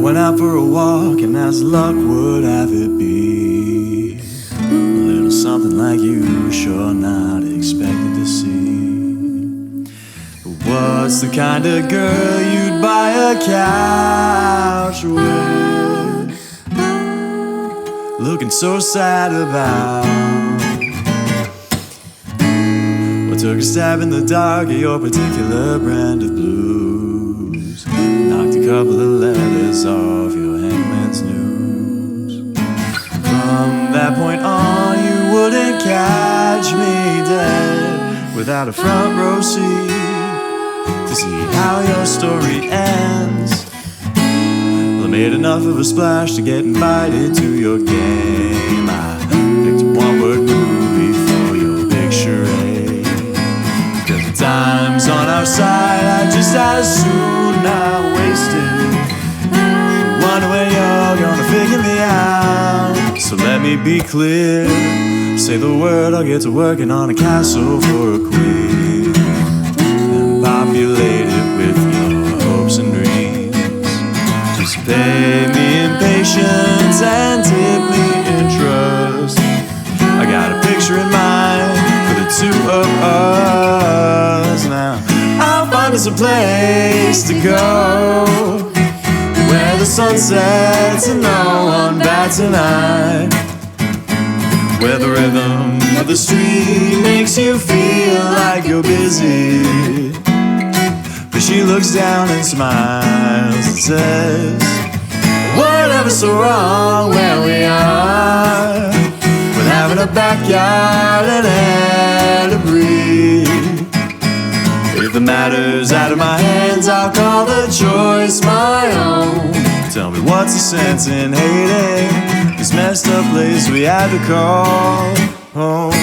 went out for a walk, and as luck would have it be, a little something like you, sure not expected to see. But what's the kind of girl you'd buy a couch with, looking so sad about? What took a stab in the dark at your particular brand of blues, knocked a couple of letters off your hangman's news. From that point on, you wouldn't catch me dead without a front row seat to see how your story ends. Well, I made enough of a splash to get invited to your game. I picked a one-word movie for your big charade. 'Cause the time's on our side, I just as soon not waste it. Wonder when you're gonna figure me out. So let me be clear, say the word, I'll get to working on a castle for a queen, and populate it with your hopes and dreams. Just pay me in patience and tip me in trust. I got a picture in mind for the two of us. Now I'll find us a place to go where the sun sets and no one bats an eye, where the rhythm of the street makes you feel like you're busy. But she looks down and smiles and says, whatever's so wrong where we are, with having a backyard and air to breathe. If the matter's out of my hands, I'll call the choice my own. Tell me what's the sense in hating this messed up place we had to call home.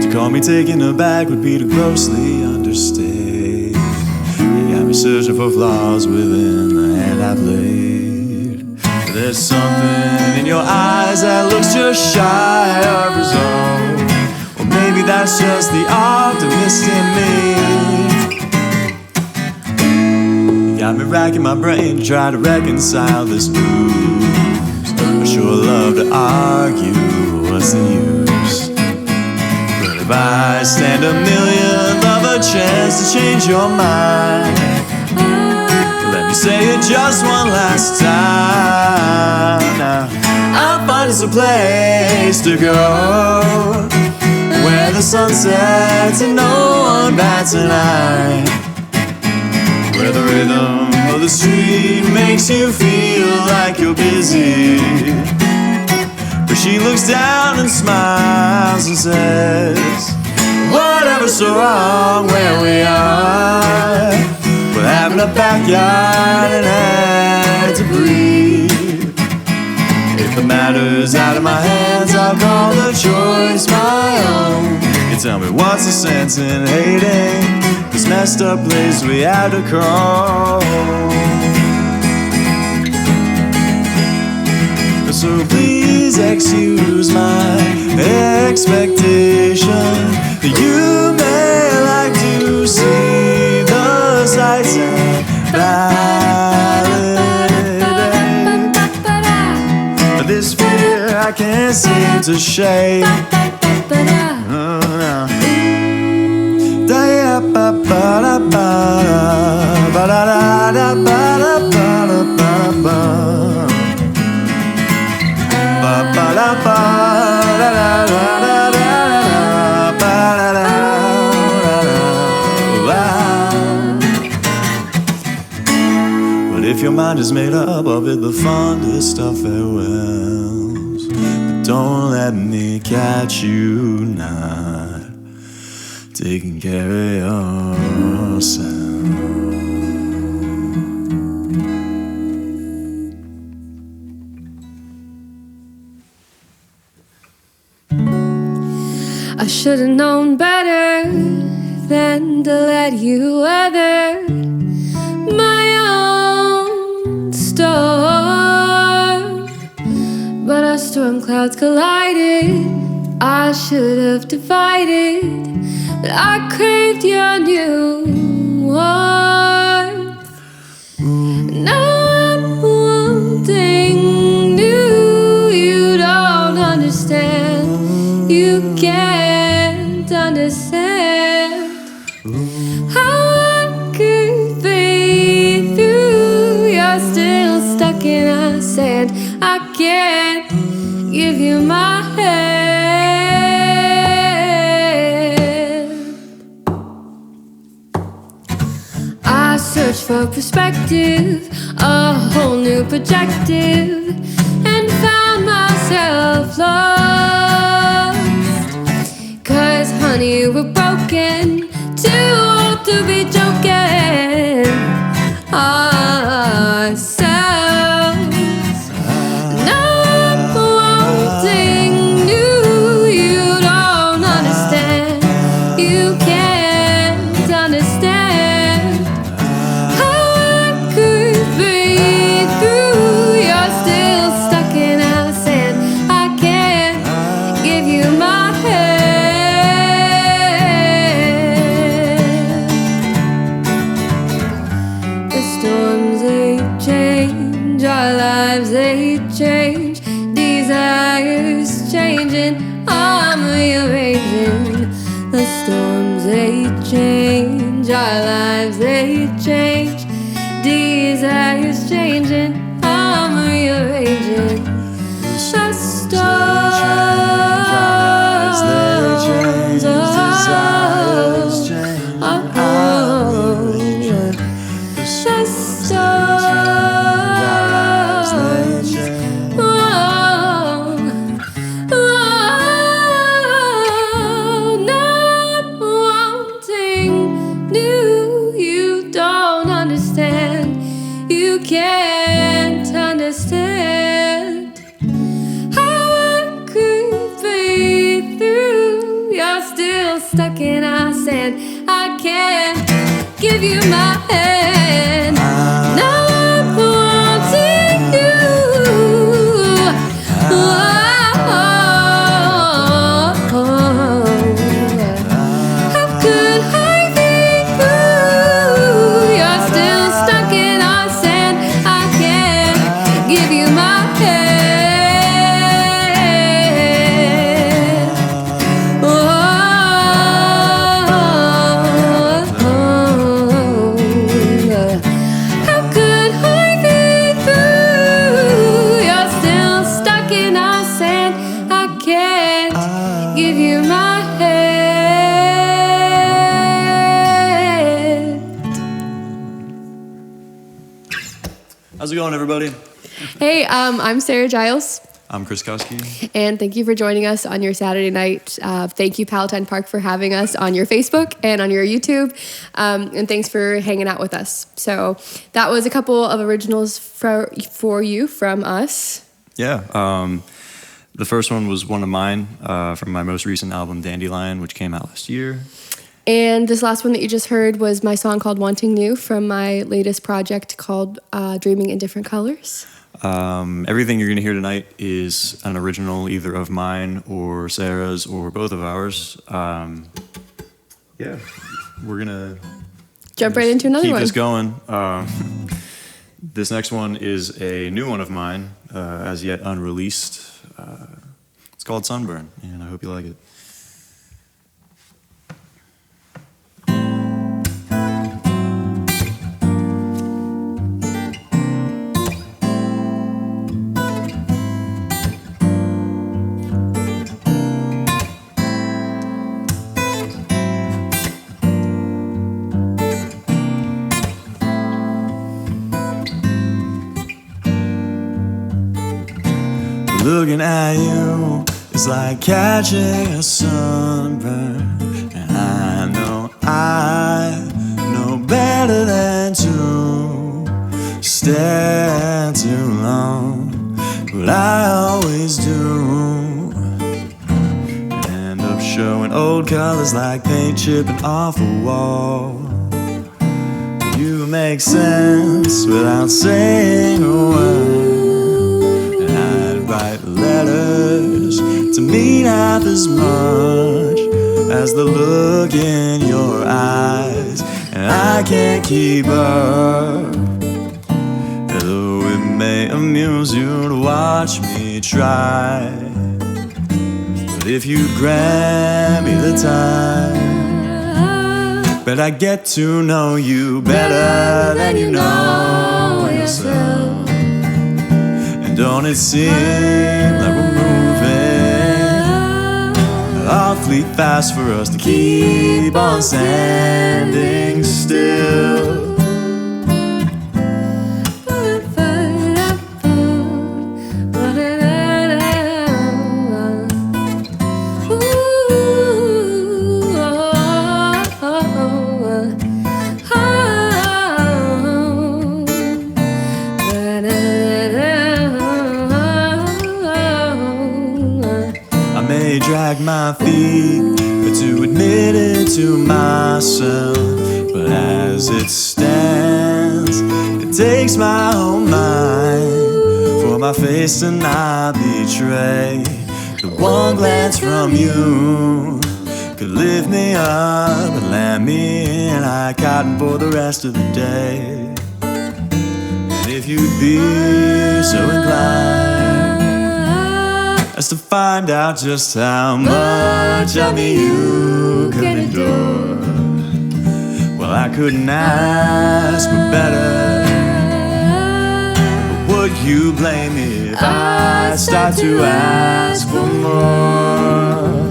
To call me taken aback would be to grossly understate. You got me searching for flaws within the hand I played. There's something in your eyes that looks just shy of resolve, or maybe that's just the optimist in me. You got me racking my brain to try to reconcile this news. I sure love to argue, what's the use? But if I stand a millionth of a chance to change your mind, let me say it just one last time. Now I'll find us a place to go where the sun sets and no one bats an eye, where the rhythm of the street makes you feel like you're busy. But she looks down and smiles and says, whatever's so wrong where we are, we're having a backyard and air to breathe. If the matter's out of my hands, I'll call the choice my own. You tell me what's the sense in hating this messed up place we had to call home. So please excuse my expectation that you may like to see the sights and validate. But this fear I can't seem to shake. But if your mind is made up of it, the fondest of farewells. But don't let me catch you not taking care of yourself. I should've known better than to let you weather my own storm. But our storm clouds collided, I should have divided, but I craved your new warmth. Now I'm wanting new. You don't understand. You can't understand how I could fade through. You're still stuck in our sand. I can't give you my hand. I search for perspective, a whole new projective, and found myself lost. 'Cause honey, you were broken, too old to be joking ourselves. Now I'm wanting new. You don't understand. You can't understand how I could breathe through. You're still stuck in our sand. I can't give you my hand. The storms, they change, our lives, they change, desires changing, I'm rearranging. The storms, they change, our lives, they change, desires changing, I'm rearranging. The storms, you can't understand how I could breathe through. You're still stuck in our sand. I can't give you my hand. Now I'm wanting you. How could I be through? You're still stuck in our sand. I can't give you my hand. How could I be through? You're still stuck in our sand. I can't give you my hand. How's it going, everybody? Hey, I'm Sarah Giles, I'm Kuskey. and thank you for joining us on your Saturday night. Thank you, Palatine Park, for having us on your Facebook and on your YouTube, and thanks for hanging out with us. So that was a couple of originals for you from us. Yeah, the first one was one of mine from my most recent album, Dandelion, which came out last year. And this last one that you just heard was my song called Wanting New from my latest project called Dreaming in Different Colors. Everything you're going to hear tonight is an original either of mine or Sarah's or both of ours. Yeah, we're going to Jump right into another keep one. this going. This next one is a new one of mine, as yet unreleased. It's called Sunburn, and I hope you like it. Looking at you is like catching a sunburn, and I know better than to stand too long, but I always do. End up showing old colors like paint chipping off a wall. You make sense without saying a word. Write letters to mean half as much as the look in your eyes, and I can't keep up. Though it may amuse you to watch me try, but if you grant me the time, bet I get to know you better than you know yourself. And don't it seem like we're moving awfully fast for us to keep on standing still? Drag my feet to admit it to myself, but as it stands, it takes my whole mind for my face to not betray. The one glance from you could lift me up and land me in high cotton for the rest of the day. And if you'd be so inclined as to find out just how much of me you could endure, well, I couldn't ask for better. But would you blame me if I start to ask for more?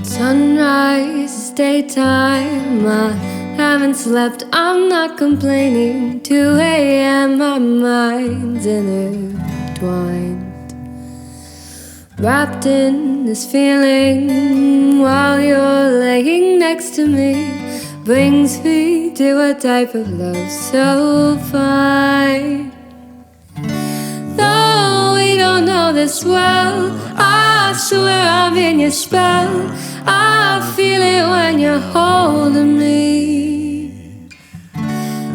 Sunrise, daytime, I haven't slept, I'm not complaining. 2 a.m., my mind's intertwined, wrapped in this feeling while you're laying next to me. Brings me to a type of love so fine. Though we don't know this well, I swear I'm in your spell. I feel it when you're holding me.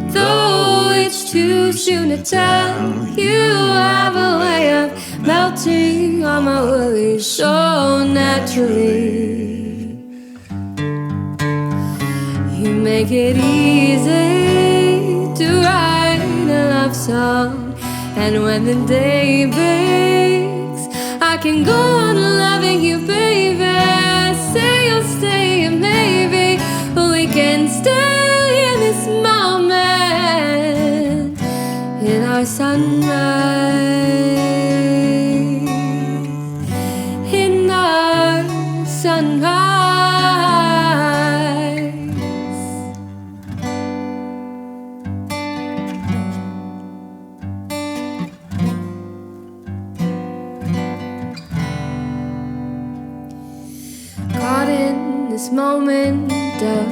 Though it's too soon to tell, you have a way of melting all my worries so naturally. You make it easy to write a love song, and when the day breaks, I can go on loving you, baby. Say you'll stay, and maybe we can stay in this moment, in our sunrise, in our sunrise. Caught in this moment of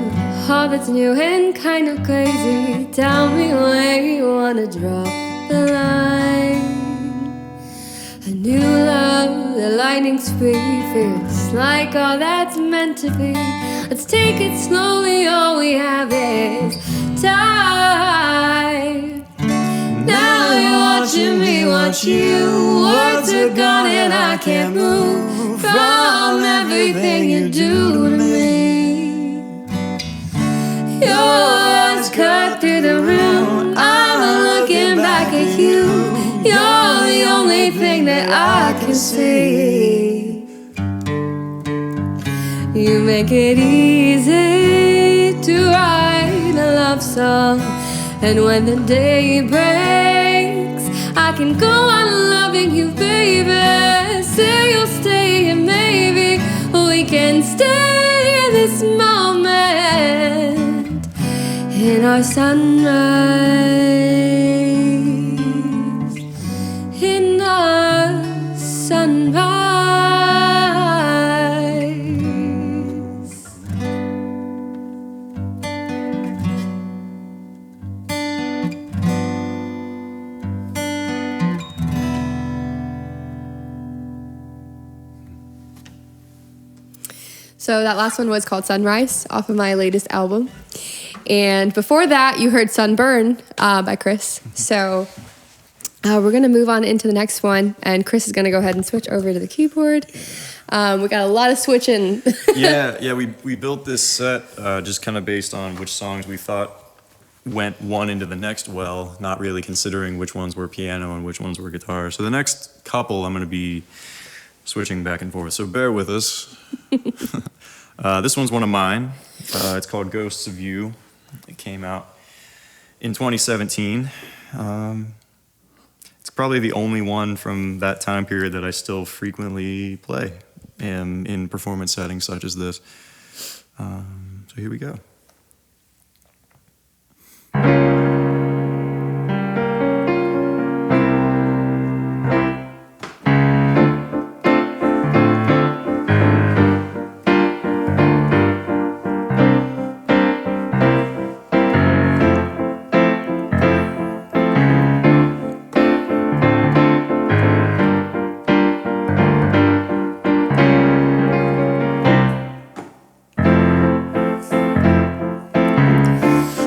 all that's new and kind of crazy. Tell me where you wanna draw the line. A new love, the lightning spree feels like all that's meant to be. Let's take it slowly, all we have is time. Now you're watching me watch you. Words are gone and I can't move from everything you do to me. Your eyes cut through the room, I'm looking back at you. You're the only thing that I can see. You make it easy to write a love song, and when the day breaks, I can go on loving you, baby. Say you'll stay, and maybe we can stay in this moment, in in our sunrise, in our sunrise. So that last one was called Sunrise off of my latest album. And before that, you heard Sunburn by Chris. So we're going to move on into the next one. And Chris is going to go ahead and switch over to the keyboard. We got a lot of switching. Yeah, we built this set just kind of based on which songs we thought went one into the next well, not really considering which ones were piano and which ones were guitar. So the next couple I'm going to be switching back and forth. So bear with us. This one's one of mine. It's called Ghosts of You. It came out in 2017. It's probably the only one from that time period that I still frequently play in performance settings such as this. So here we go.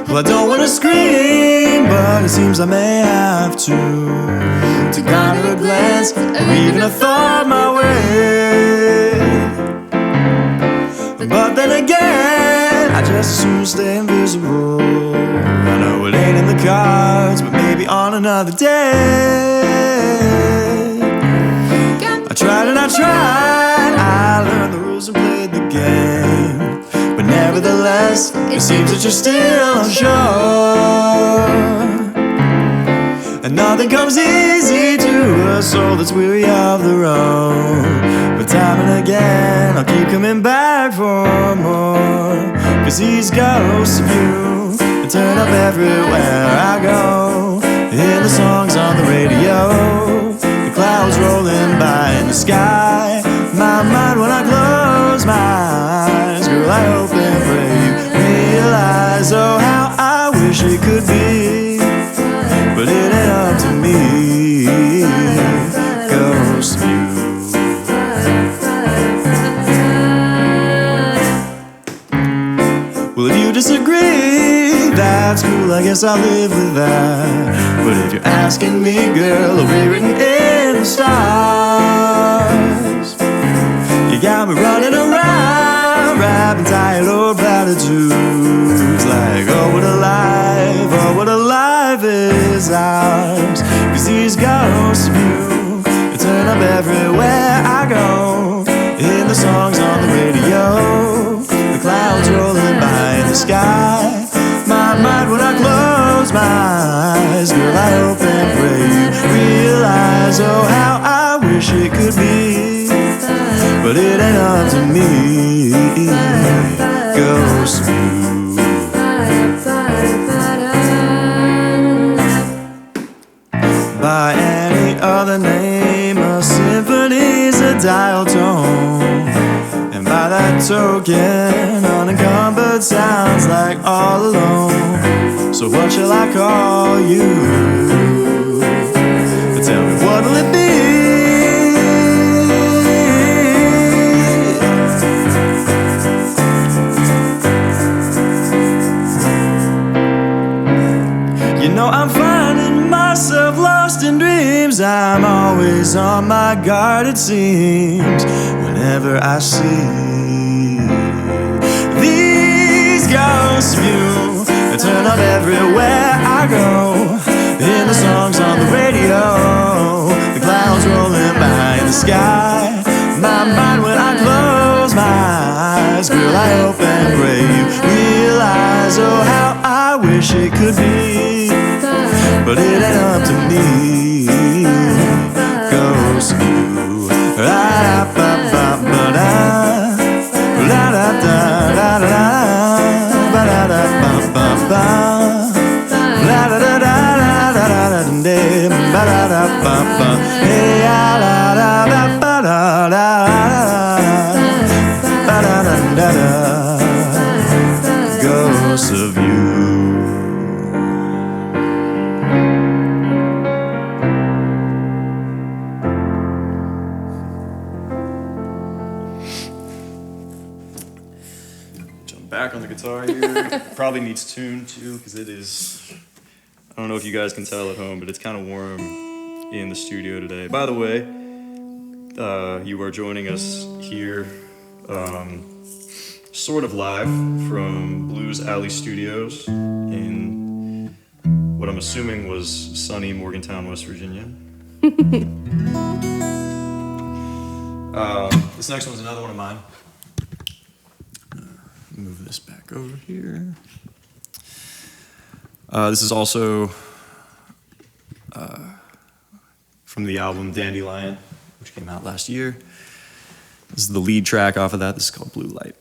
Well, I don't want to scream, but it seems I may have to garner a glance or even a thought my way. But then again, I just as soon stay invisible. I know it ain't in the cards, but maybe on another day. I tried and I tried, I learned the rules and played the game. But nevertheless, it seems that you're still unsure. And nothing comes easy to a soul that's weary of the road. But time and again, I'll keep coming back for more. Cause these ghosts of you turn up everywhere I go. Hear the songs on the radio, the clouds rolling by in the sky. My mind when I close my eyes, girl, I hope and pray you realize, oh, how I wish it could be, but it ain't up to me. Ghost view. Well, if you disagree, that's cool, I guess I'll live with that. But if you're asking me, girl, are we written in the stars? You got me running around, rapping tired old platitudes, like, oh, what a life is ours. Cause these ghosts of you, they turn up everywhere I go. In the songs on the radio, the clouds rolling by in the sky. My mind when I close my eyes, girl, I hope and pray you realize, oh, how I wish it could be, but it ain't up to me. Ghost view. By any other name, a symphony's a dial tone, and by that token, unencumbered sounds like all alone. So what shall I call you? Tell me, what'll it be? You know I'm finding myself lost in dreams. I'm always on my guard, it seems, whenever I see these ghosts of you. They turn up everywhere I go. In the songs on the radio, the clouds rolling by in the sky. My mind when I close my eyes, girl, I hope and pray you realize, oh, how I wish it could be, but it ain't up to me. Ghost of you. Ra-da-ba-ba-ba-da, ra-da-da-da-da-da, ba-da-da-ba-ba-ba. Hey, ah, la, la, ba, ba, da, da, ba, da, da, da, da. Ghosts of you. Back on the guitar here. Probably needs tune too, because it is, I don't know if you guys can tell at home, but it's kind of warm in the studio today. By the way, you are joining us here sort of live from Blues Alley Studios in what I'm assuming was sunny Morgantown, West Virginia. This next one's another one of mine. Move this back over here. This is also from the album Dandelion, which came out last year. This is the lead track off of that. This is called Blue Light.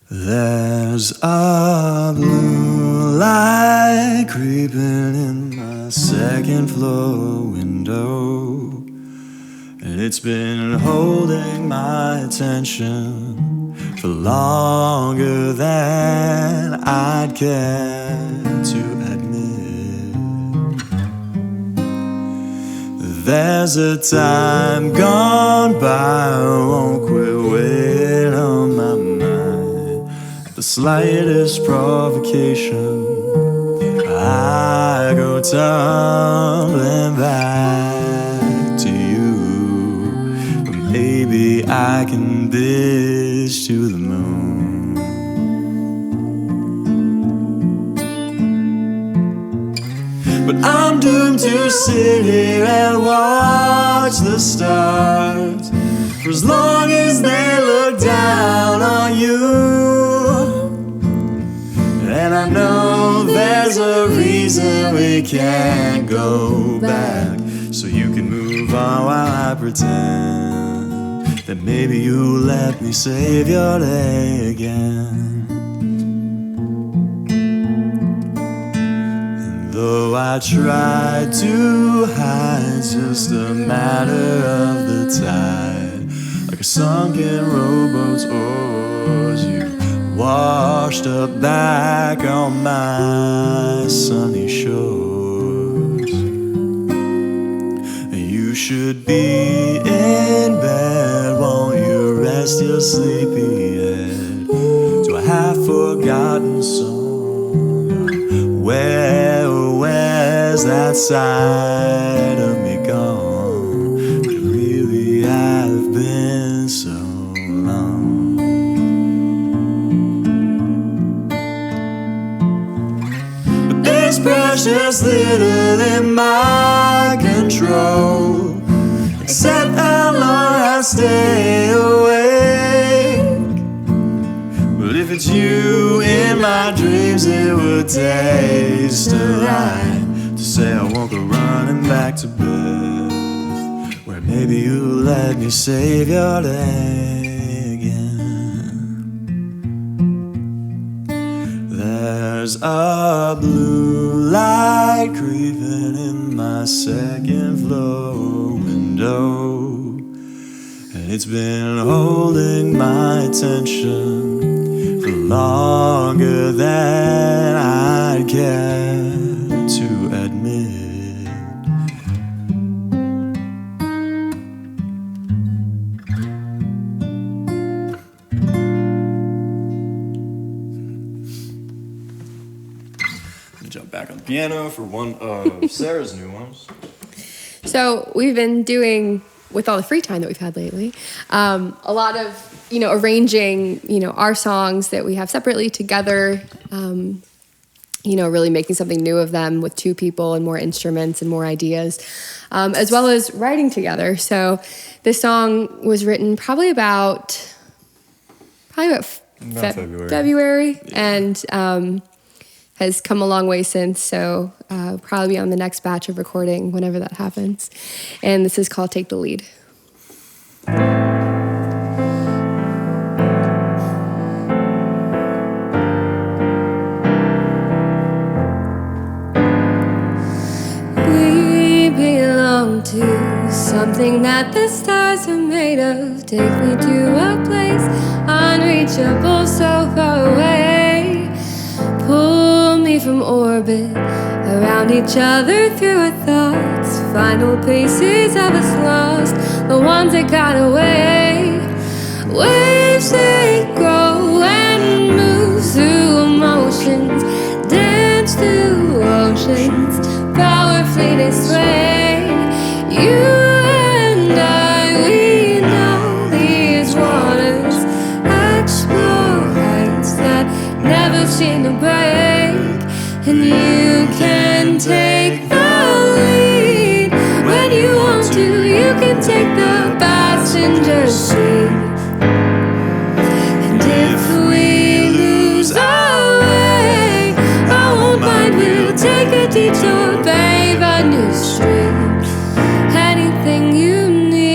There's a blue light creeping in my second floor window, and it's been holding my attention for longer than I'd care to admit. There's a time gone by, I won't quit waiting on my mind. The slightest provocation, I go tumbling back to you. But maybe I can bitch to the moon. But I'm doomed to sit here and watch the stars for as long as they look down on you. And I know there's a reason we can't go back, so you can move on while I pretend that maybe you'll let me save your day again. And though I try to hide, it's just a matter of the tide, like a sunken rowboat's oars, you washed up back on my sunny shores. You should be in bed, won't you rest your sleepy head to a half-forgotten song? Where's that side of me gone? It really have been so long. There's precious little in my control, except how long I stay awake. But if it's you in my dreams, it would taste alright to say I won't go running back to bed, where maybe you'll let me save your day again. There's a blue light creeping in my second floor window, and it's been holding my attention for longer than I'd care to admit. Jump back on the piano for one of Sarah's new ones. So we've been doing, with all the free time that we've had lately, a lot of, arranging, our songs that we have separately together, really making something new of them with two people and more instruments and more ideas, as well as writing together. So this song was written probably about February. Yeah. And has come a long way since, so probably be on the next batch of recording whenever that happens. And this is called Take the Lead. something that the stars are made of. Take me to a place unreachable, so far away. Pull me from orbit, around each other through our thoughts. Final pieces of us lost, the ones that got away. Waves they grow and move through emotions, dance through oceans, powerfully sway. You and I, we know these waters explore heights that never seem to break. And you can take the lead when you want to. You can take the passenger seat. And if we lose our way, I won't mind. We'll take a detour, babe, a new street. Anything you need.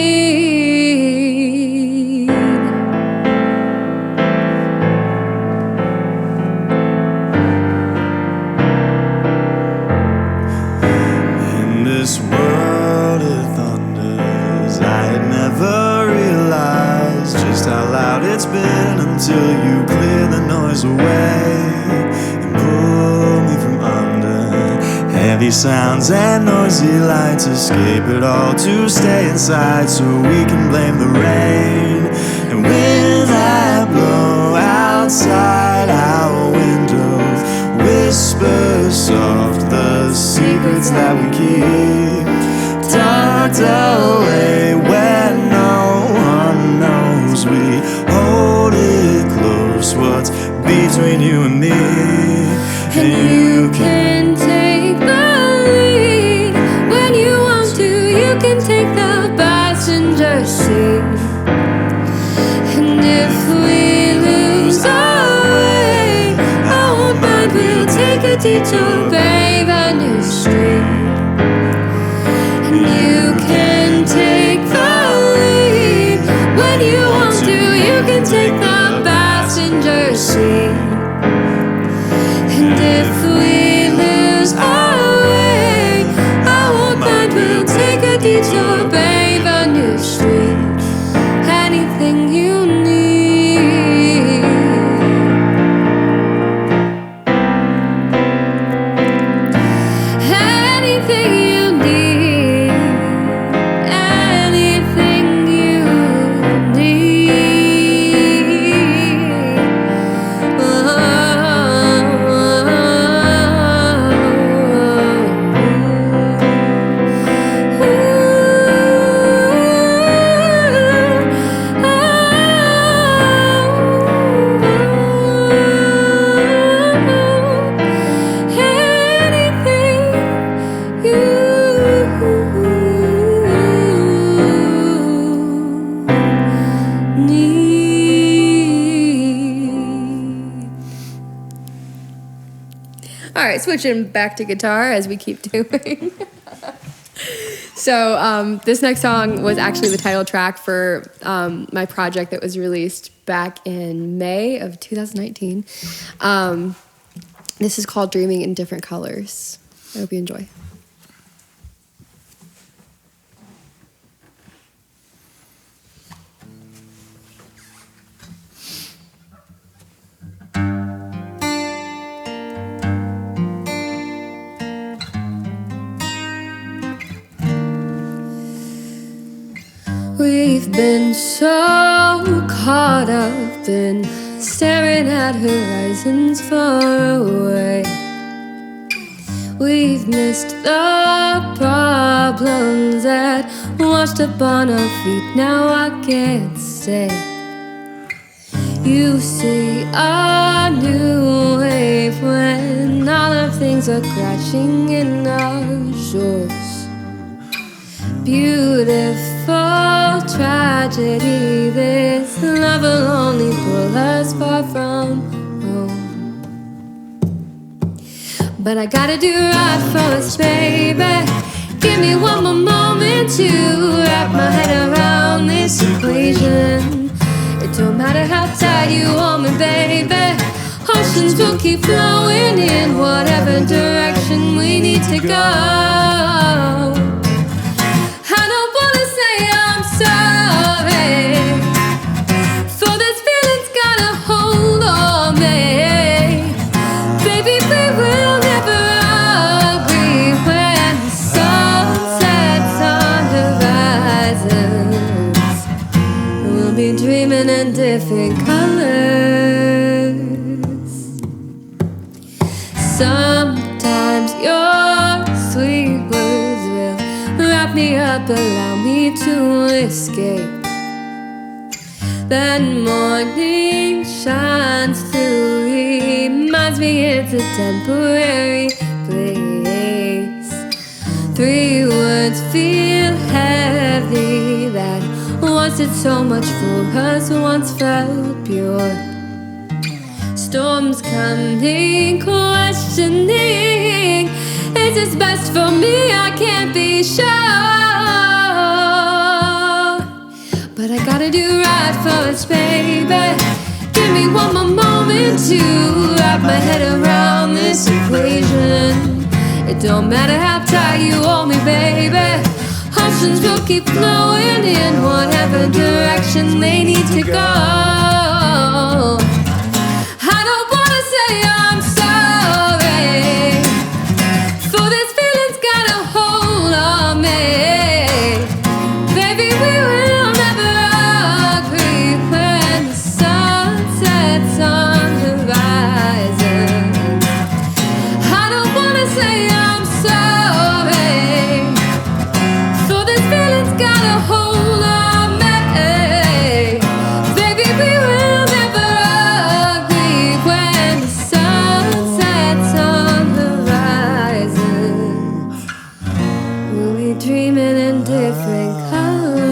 In this world of thunders, I had never realized just how loud it's been until you clear the noise away and pull me from under. Heavy sounds and noisy lights, escape it all to stay inside so we can blame the rain. And when I blow outside our windows, whisper soft the secrets that we keep, tucked away where no one knows. We hold it close, what's between you and me. And you can take the lead when you want to. You can take the passenger seat. And if we lose our way, I won't mind. We'll take a detour, babe, a new street. And you can take the lead when you want to. You can take the passenger seat. And if we lose our way, I won't mind. We'll take a detour, babe, a new street. Anything you need. Anything you need. Anything you need. All right, switching back to guitar as we keep doing. So this next song was actually the title track for my project that was released back in May of 2019. This is called Dreaming in Different Colors. I hope you enjoy. We've been so caught up in staring at horizons far away. We've missed the problems that washed up on our feet. Now I can't stay. You see a new wave when all our things are crashing in our shores. Beautiful tragedy, this love will only pull us far from home. But I gotta do right for us, baby. Give me one more moment to wrap my head around this equation. It don't matter how tight you want me, baby. Oceans will keep flowing in whatever direction we need to go. I don't wanna say sorry for this feeling's got a hold on me. Baby, we will never agree when the sun sets on the horizons. We'll be dreaming in different colors. Sometimes your sweet words will wrap me up, allow me to escape. Then morning shines through, reminds me it's a temporary place. 3 words feel heavy that once did so much for us, once felt pure. Storms coming, questioning, is this best for me? I can't be sure, but I gotta do right first, baby. Give me one more moment to wrap my head around this equation. It don't matter how tight you hold me, baby. Oceans will keep flowing in whatever direction they need to go. I don't wanna say I'm sorry for this feeling's got a hold on me. Baby, we will never agree when the sun sets on the horizon. I don't wanna say I'm sorry for this feeling's got a hold on me. Baby, we will never agree when the sun sets on the horizon. We'll be dreaming in different colors.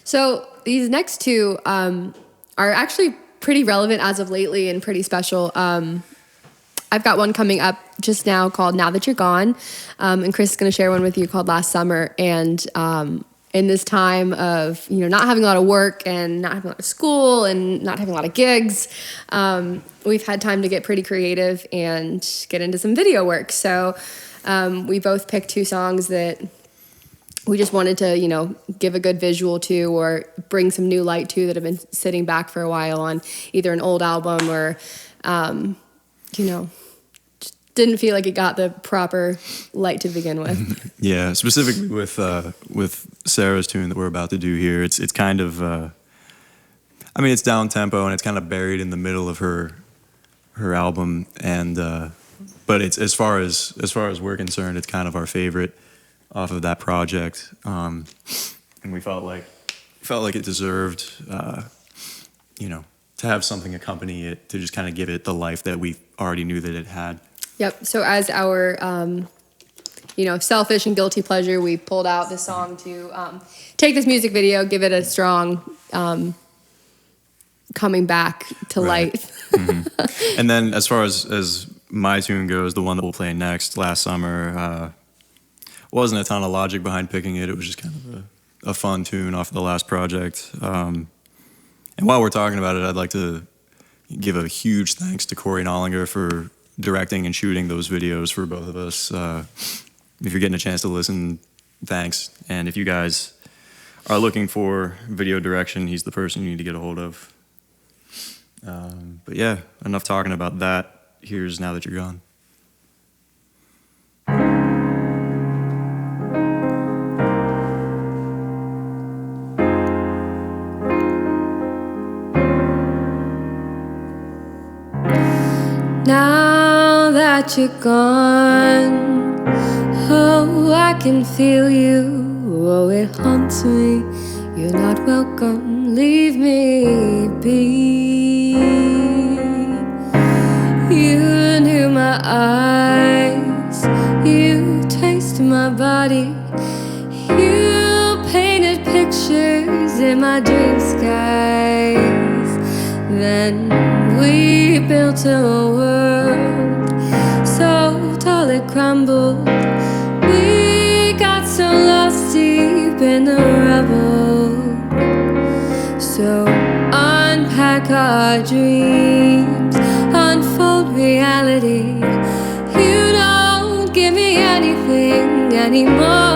So these next two are actually pretty relevant as of lately and pretty special. I've got one coming up just now called Now That You're Gone. And Chris is going to share one with you called Last Summer. And in this time of, not having a lot of work and not having a lot of school and not having a lot of gigs, we've had time to get pretty creative and get into some video work. So we both picked 2 songs that we just wanted to, give a good visual to or bring some new light to that have been sitting back for a while on either an old album or, just didn't feel like it got the proper light to begin with. Yeah, specifically with Sarah's tune that we're about to do here, it's kind of, it's down tempo and it's kind of buried in the middle of her album, and but it's as far as we're concerned, it's kind of our favorite off of that project, and we felt like it deserved, to have something accompany it to just kind of give it the life that we already knew that it had. Yep. So as our, selfish and guilty pleasure, we pulled out this song to take this music video, give it a strong coming back to life. Mm-hmm. And then as far as my tune goes, the one that we'll play next, Last Summer, wasn't a ton of logic behind picking it. It was just kind of a fun tune off the last project. And while we're talking about it, I'd like to give a huge thanks to Corey Nollinger for directing and shooting those videos for both of us. If you're getting a chance to listen, thanks. And if you guys are looking for video direction, he's the person you need to get a hold of. But yeah, enough talking about that. Here's Now That You're Gone. Now that you're gone, oh, I can feel you, oh, it haunts me. You're not welcome, leave me be. You knew my eyes, you tasted my body, you painted pictures in my dream skies. Then we built a world so tall it crumbled. We got so lost deep in the rubble. So unpack our dreams, unfold reality, anything anymore.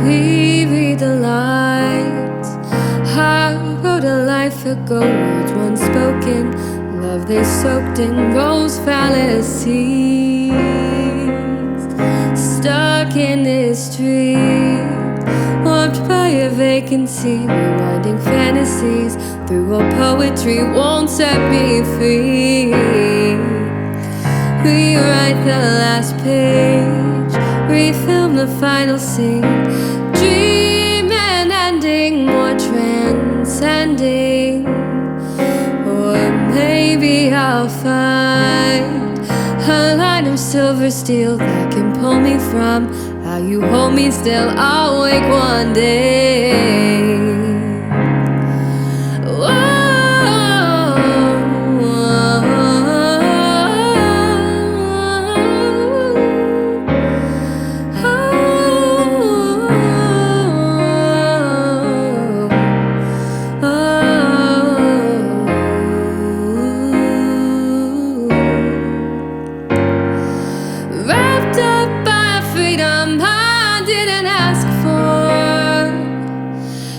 We read the lines. I wrote a life ago, words once spoken, love they soaked in rose fallacies. Stuck in this dream, warped by a vacancy, rewinding fantasies through a poetry won't set me free. Rewrite the last page, refilm the final scene, dream and ending, more transcending. Or maybe I'll find a line of silver steel that can pull me from how you hold me still. I'll wake one day.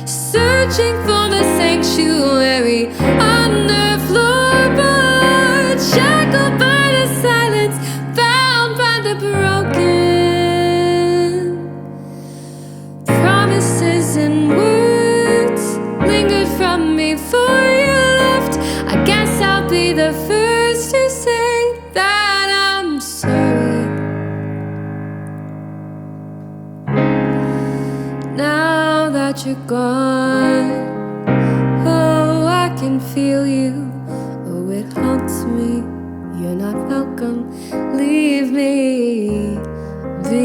Searching for the sanctuary under floorboards, shackled by the silence, bound by the broken. Promises and words lingered from me before you left. I guess I'll be the first to say that I'm sorry. Now that you're gone, oh, I can feel you. Oh, it haunts me. You're not welcome. Leave me be.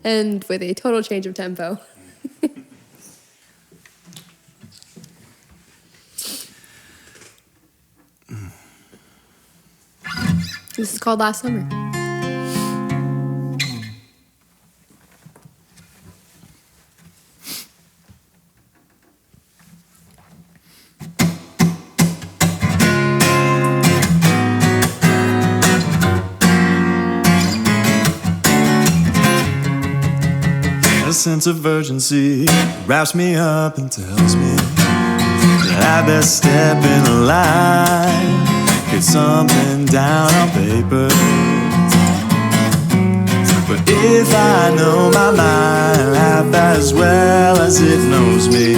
And with a total change of tempo. This is called Last Summer. A sense of urgency wraps me up and tells me that I best step in the line, get something down on paper. But if I know my mind half as well as it knows me,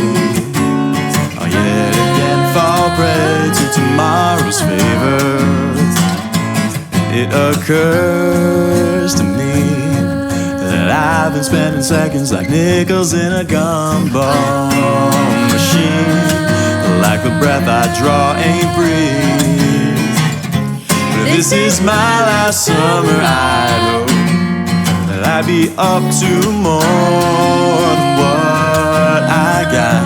I'll yet again fall prey to tomorrow's favors. It occurs to me that I've been spending seconds like nickels in a gumball machine, like the breath I draw ain't breathe. But if this is my last summer, I hope that I'd be up to more than what I got,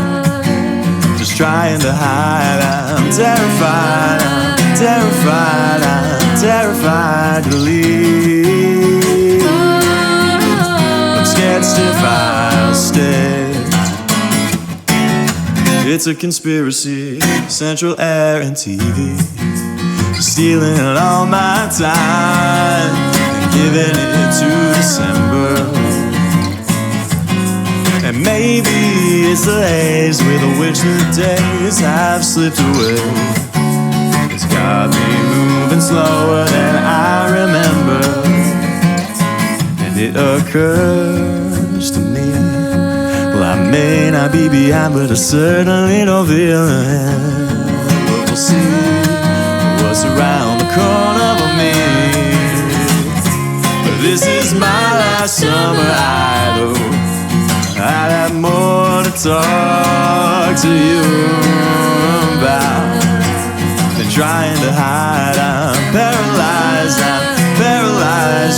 just trying to hide. I'm terrified, I'm terrified, I'm terrified to leave. I'm scared stiff, I'll stay. It's a conspiracy, central air and TV, stealing all my time and giving it to December. And maybe it's the haze with which the days have slipped away. It's got me moving slower than I remember. And it occurs to me, well, I may not be behind, but I certainly don't feel ahead. But we'll see what's around the corner for me. But this is my last summer, I hope I'd have more to talk to you about than trying to hide. I'm paralyzed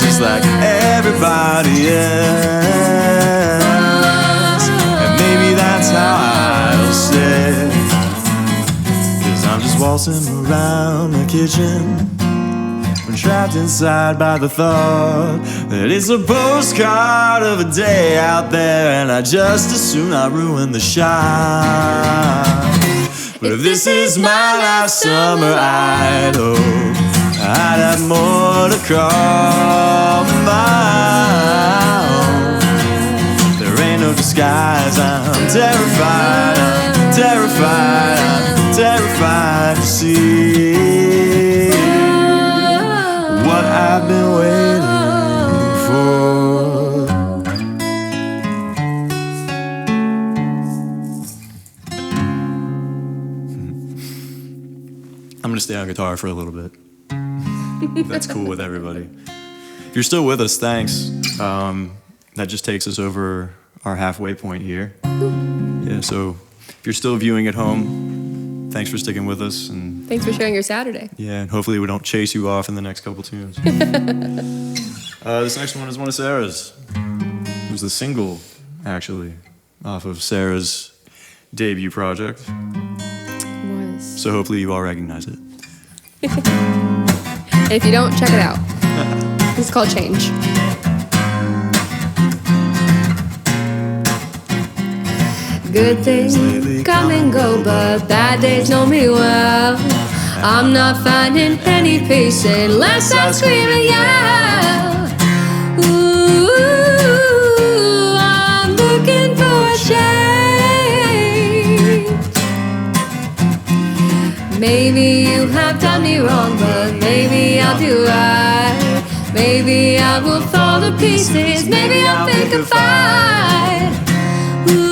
just like everybody else. And maybe that's how I'll stay, 'cause I'm just waltzing waltzing around the kitchen. Been trapped inside by the thought that it's a postcard of a day out there, and I just as soon I ruin the shine. But if this is my last summer, I'd hope I'd have more to call my own. There ain't no disguise, I'm terrified, I'm terrified, I'm terrified to see what I've been waiting for. I'm gonna stay on guitar for a little bit. That's cool with everybody. If you're still with us, thanks. That just takes us over our halfway point here. Yeah, so if you're still viewing at home, thanks for sticking with us. And Thanks for sharing your Saturday. yeah, and hopefully we don't chase you off in the next couple tunes. This next one is one of Sarah's. It was the single, actually, off of Sarah's debut project. So hopefully you all recognize it. And if you don't, check it out. It's called Change. Good things come and go, but bad days know me well. I'm not finding any peace unless I scream and yell. Ooh, I'm looking for a change. Maybe you have done me wrong, but maybe I'll do right. Maybe I will fall to pieces, maybe I'll think and fight. Ooh,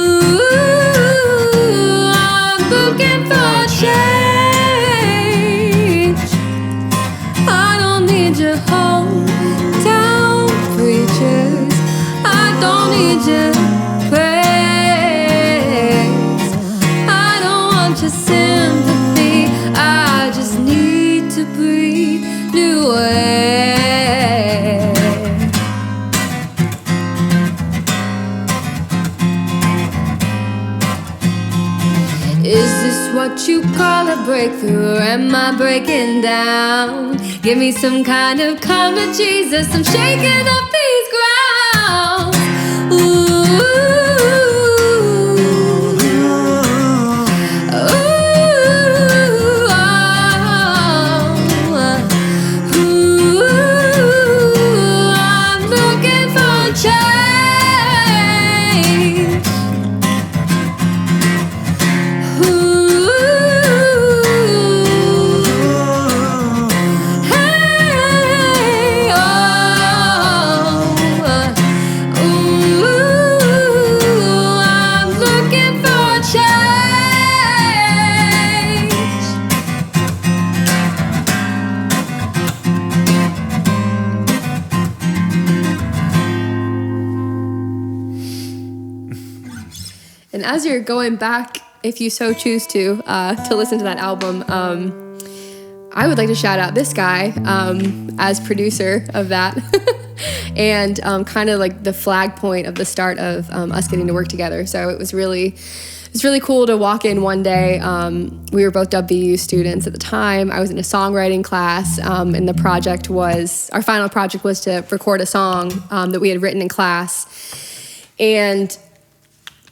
I'm looking for a change. I don't need your hometown preachers. I don't need your praise. I don't want your sympathy. I just need to breathe new air. Is this what you call a breakthrough, or am I breaking down? Give me some kind of come to Jesus, I'm shaking up these grounds. Ooh, I'm looking for a change. And as you're going back, if you so choose to listen to that album, I would like to shout out this guy as producer of that, and kind of like the flag point of the start of us getting to work together. So it was really cool to walk in one day. We were both WU students at the time. I was in a songwriting class, and our final project was to record a song that we had written in class. And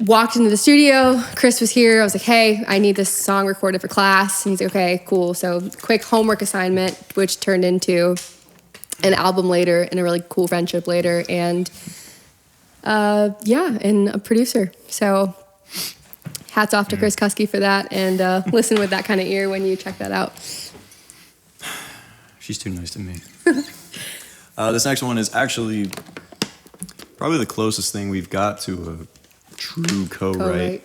walked into the studio, Chris was here, I was like, hey, I need this song recorded for class. And he's like, okay, cool. So quick homework assignment, which turned into an album later and a really cool friendship later. And and a producer. So hats off to Chris Kuskey for that, and listen with that kind of ear when you check that out. She's too nice to me. This next one is actually probably the closest thing we've got to a true co-write.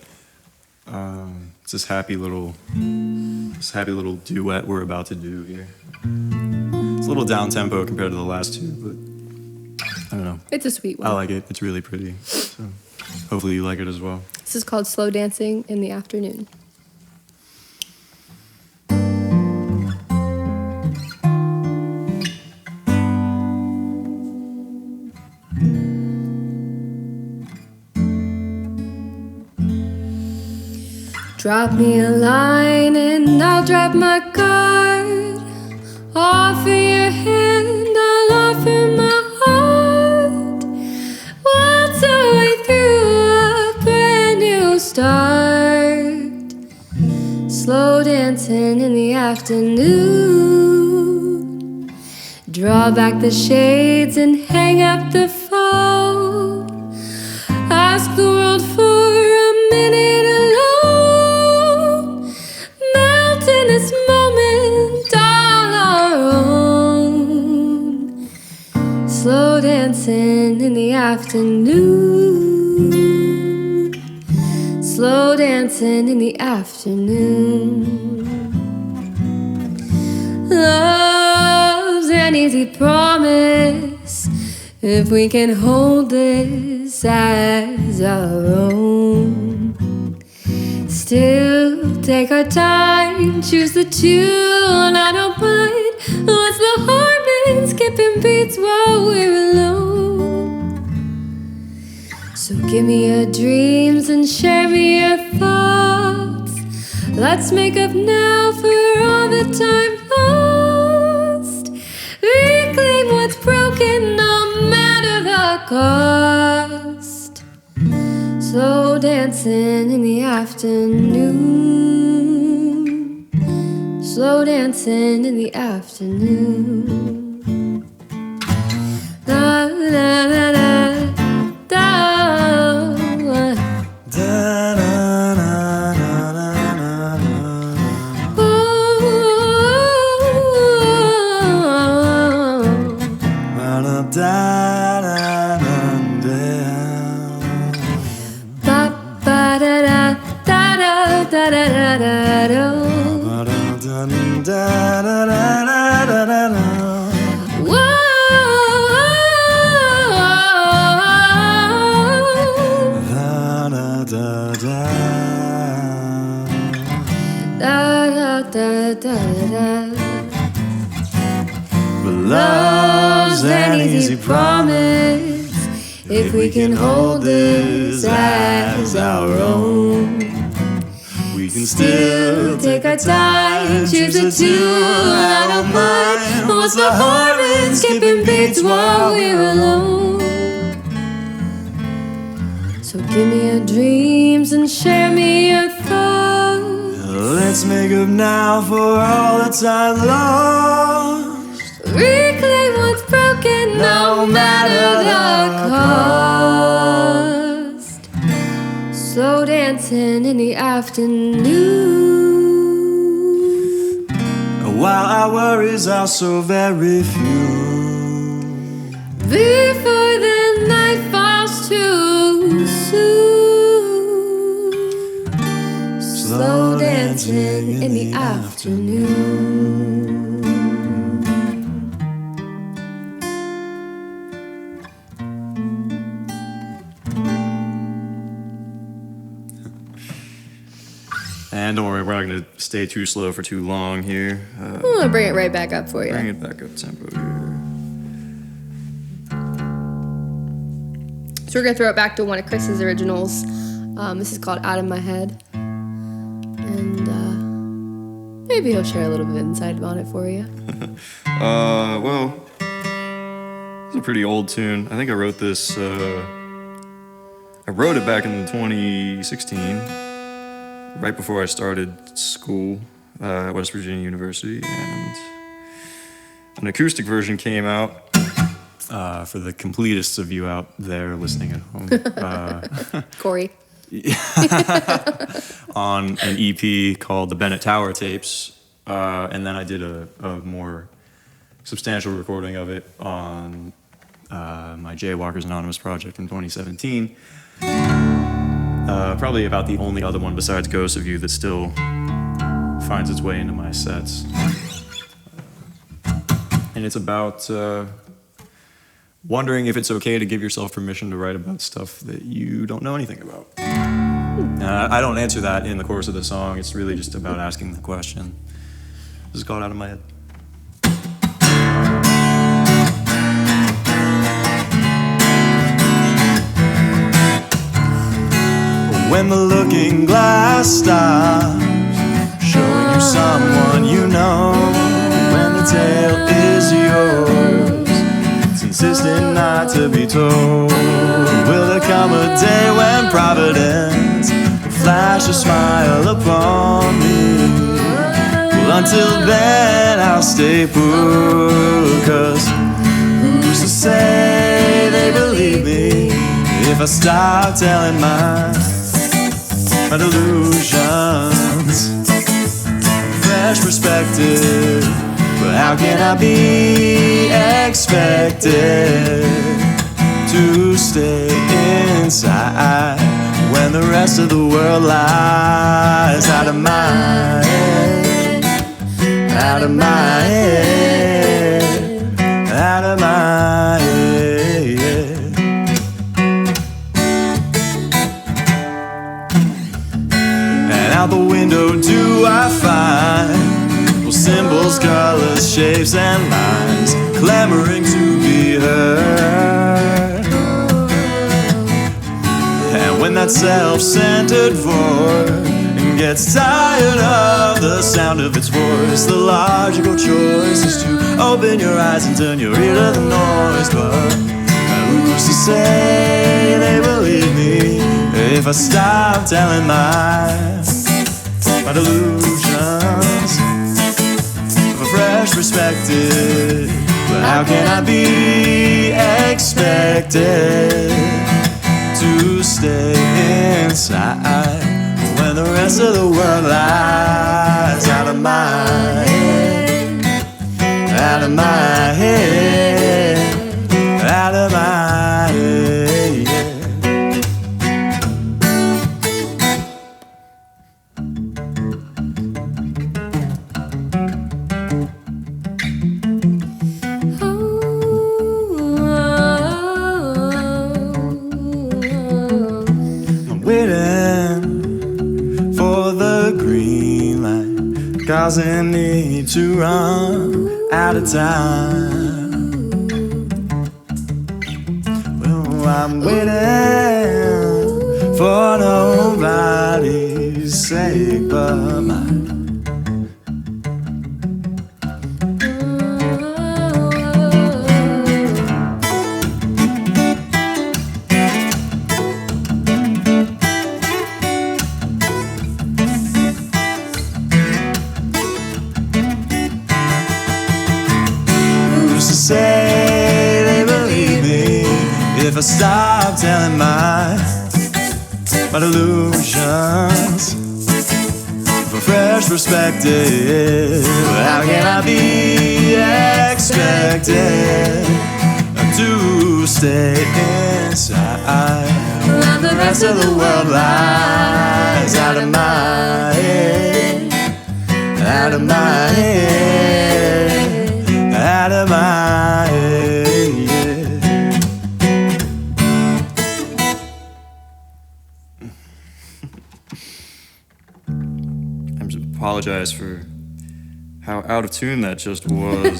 It's this happy little duet we're about to do here. It's a little down tempo compared to the last two, but I don't know. It's a sweet one. I like it. It's really pretty. So hopefully you like it as well. This is called Slow Dancing in the Afternoon. Drop me a line and I'll drop my card. Offer your hand, I'll offer my heart. Waltz our way through a brand new start. Slow dancing in the afternoon. Draw back the shades and hang up the phone. Ask the world for a minute alone. Melt in this moment all our own. Slow dancing in the afternoon. Slow dancing in the afternoon. Love's an easy promise if we can hold this as our own. Still take our time, choose the tune, I don't mind. What's the harm in skipping beats while we're alone? So give me your dreams and share me your thoughts. Let's make up now for all the time lost. Reclaim what's broken, no matter the cost. Slow dancing in the afternoon. Slow dancing in the afternoon. La la la la da. Love's an easy promise if we can hold this as our own. We can still take our time, choose a tune, I don't mind. What's the harm in skipping beats while we're alone? So give me your dreams and share me your thoughts. Let's make up now for all the time lost. Reclaim what's broken, no matter the cost. Slow dancing in the afternoon. While our worries are so very few. Before the night falls too soon. Slow dancing in the afternoon. And don't worry, we're not going to stay too slow for too long here. I'm gonna bring it right back up for you. Bring it back up tempo here. So we're gonna throw it back to one of Chris's originals. This is called Out of My Head. And maybe he'll share a little bit of insight on it for you. Well, it's a pretty old tune. I think I wrote this, I wrote it back in 2016. Right before I started school at West Virginia University, and an acoustic version came out for the completists of you out there listening at home. Corey. On an EP called the Bennett Tower Tapes, and then I did a more substantial recording of it on my Jaywalkers Anonymous project in 2017. Probably about the only other one besides Ghosts of You that still finds its way into my sets. And it's about wondering if it's okay to give yourself permission to write about stuff that you don't know anything about. I don't answer that in the course of the song. It's really just about asking the question. This is called Out of My Head. when the looking glass stops, showing you someone you know. When the tale is yours, it's insisting not to be told. Will there come a day when Providence will flash a smile upon me? Well, until then I'll stay put, 'cause who's to say they believe me if I stop telling my delusions? Fresh perspective, but how can I be expected to stay inside when the rest of the world lies out of my head, out of my head, out of my head. And out the window do I find symbols, colors, shapes, and lines clamoring to be heard. And when that self-centered voice gets tired of the sound of its voice, the logical choice is to open your eyes and turn your ear to the noise. But who's to say they believe me if I stop telling my delusions? Fresh perspective, but how can I be expected to stay inside when the rest of the world lies out of my head, out of my head, out of my head? Causing me to run out of time. Well, I'm waiting for nobody's sake but mine. Say they believe me if I stop telling my delusions. For fresh perspective, how can I be expected to stay inside when the rest of the world lies out of my head, out of my head, out of my head, yeah. I apologize for how out of tune that just was.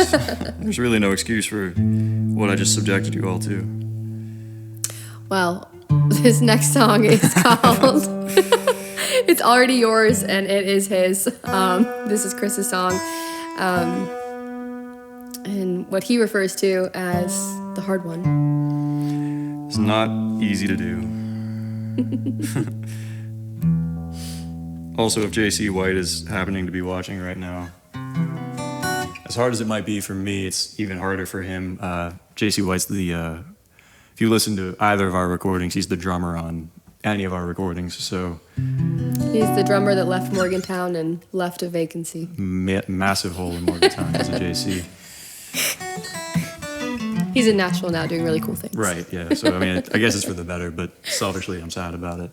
There's really no excuse for what I just subjected you all to. Well, this next song is called It's Already Yours, and it is his. This is Chris's song. And what he refers to as the hard one. It's not easy to do. Also, if J.C. White is happening to be watching right now, as hard as it might be for me, it's even harder for him. J.C. White's the, if you listen to either of our recordings, he's the drummer on any of our recordings, so. He's the drummer that left Morgantown and left a vacancy. Massive hole in Morgantown as a J.C. He's in Nashville now doing really cool things. Right, yeah, so I mean, I guess it's for the better, but selfishly I'm sad about it.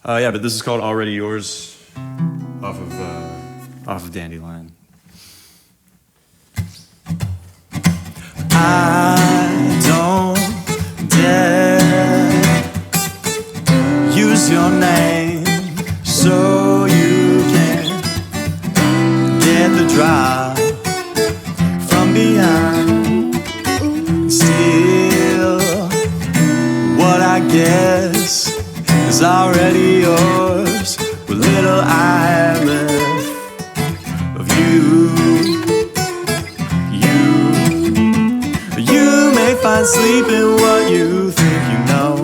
Yeah, but this is called Already Yours off of Dandelion. I don't dare use your name so you can get the drop from behind. Still, what I guess is was already yours. What little I had left of you. You may find sleep in what you think you know,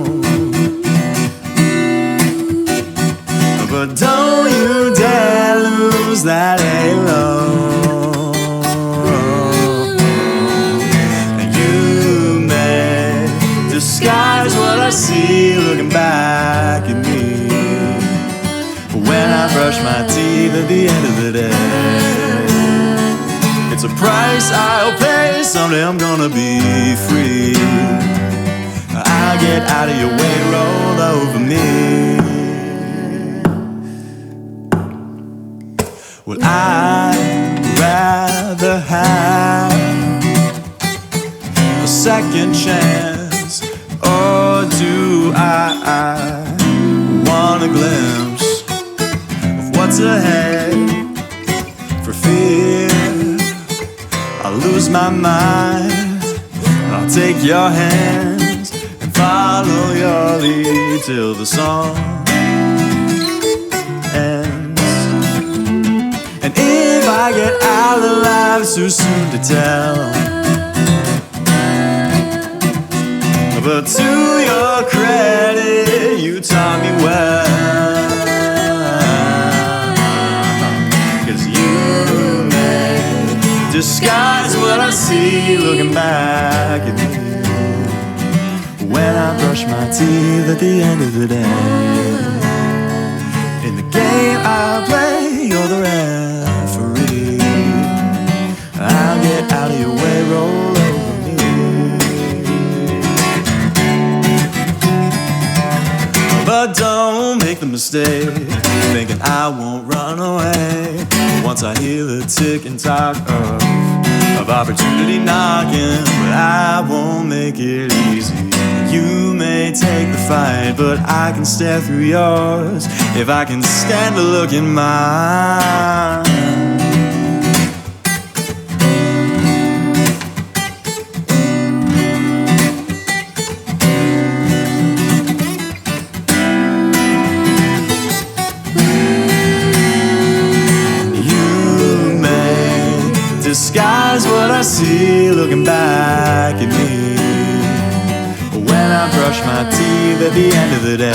but don't you dare lose that halo. You may disguise what I see looking back at me, but when I brush my teeth at the end of the day, it's a price I'll pay. Someday I'm gonna be free. I'll get out of your way, roll over me. Well, I'd rather have a second chance, or do I want a glimpse of what's ahead? For fear I'll lose my mind, I'll take your hands and follow your lead till the song ends. And if I get out alive, it's too soon to tell, but to your credit, you taught me well. 'Cause you may disguise what I see looking back at me, when I brush my teeth at the end of the day. In the game I play, you're the referee. I'll get out of your way, roll over me. But don't make the mistake thinking I won't run away once I hear the tick and tock of opportunity knocking. But I won't make it easy. You may take the fight, but I can stare through yours if I can stand to look in mine. Disguise what I see looking back at me, when I brush my teeth at the end of the day.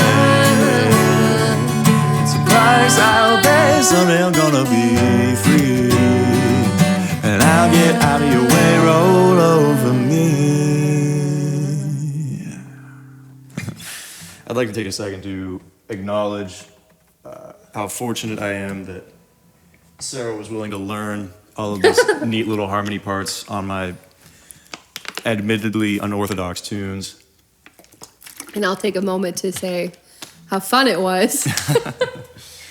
It's a price I'll pay, someday I'm gonna be free, and I'll get out of your way, roll over me. I'd like to take a second to acknowledge how fortunate I am that Sarah was willing to learn all of these neat little harmony parts on my admittedly unorthodox tunes. And I'll take a moment to say how fun it was.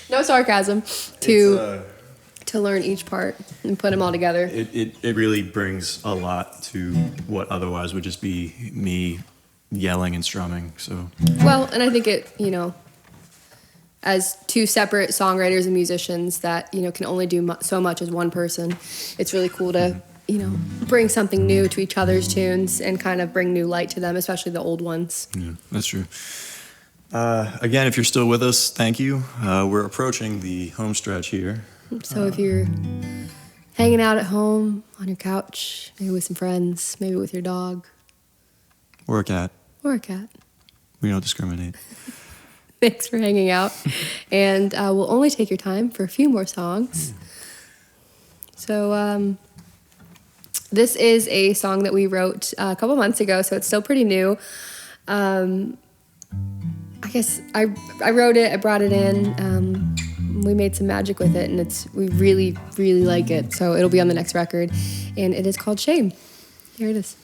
No sarcasm. To learn each part and put them all together. It really brings a lot to what otherwise would just be me yelling and strumming. So well, and I think it, as two separate songwriters and musicians that, can only do so much as one person, it's really cool to, bring something new to each other's tunes and kind of bring new light to them, especially the old ones. Yeah, that's true. Again, if you're still with us, thank you. We're approaching the home stretch here. So if you're hanging out at home on your couch, maybe with some friends, maybe with your dog. Or a cat. Or a cat. We don't discriminate. Thanks for hanging out. And we'll only take your time for a few more songs. So this is a song that we wrote a couple months ago, so it's still pretty new. I guess I wrote it, I brought it in. We made some magic with it, and we really, really like it. So it'll be on the next record. And it is called Shame. Here it is.